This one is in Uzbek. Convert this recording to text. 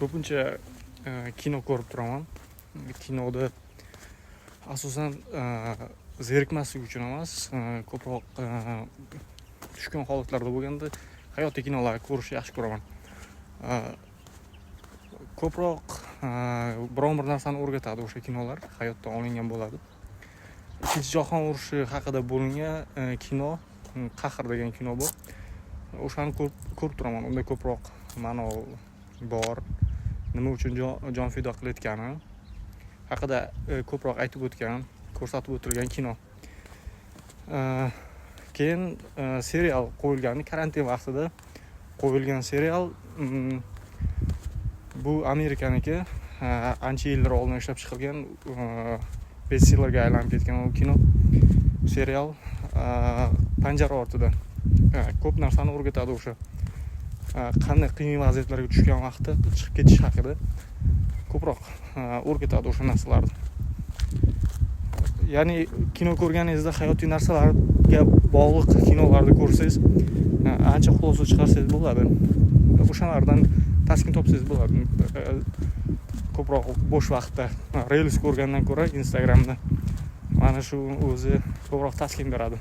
ko'pincha kino ko'rib turaman. Kinoda asosan zerikmaslik uchun emas, ko'proq tushkun holatlarda bo'lganda hayotiy kinolar ko'rishni yaxshi ko'raman. Ko'proq biron bir narsani o'rgatadi o'sha kinolar, hayotdan olingan bo'ladi. Ikkinchi jahon urushi haqida bo'lingan kino, Qahr degan kino bor. O'shani ko'rib turaman. Unda ko'proq ma'no bor. Nima uchun jon fido qilayotgani haqida ko'proq aytib o'tgan, ko'rsatib o'tilgan kino. Keyin serial qo'yilgani, karantin vaqtida qo'yilgan serial. Bu Amerikaniki, ancha yillar oldin ishlab chiqilgan, bestsellerga aylanib ketgan u kino, serial Panjara ortida ko'p narsani o'rgatadi o'sha. Qanday qiyin vaziyatlarga tushgan vaqtda chiqib ketish haqida ko'proq o'rgatadi o'sha narsalarni. Ya'ni kino ko'rganingizda hayotiy narsalarga bog'liq kinolarni ko'rsangiz, ancha xulosa chiqarsangiz bo'ladi. O'shalardan taskin topsangiz bo'ladi. Ko'proq bo'sh vaqtda reels ko'rgandan ko'ra Instagramda mana shu o'zi ko'proq taskin beradi.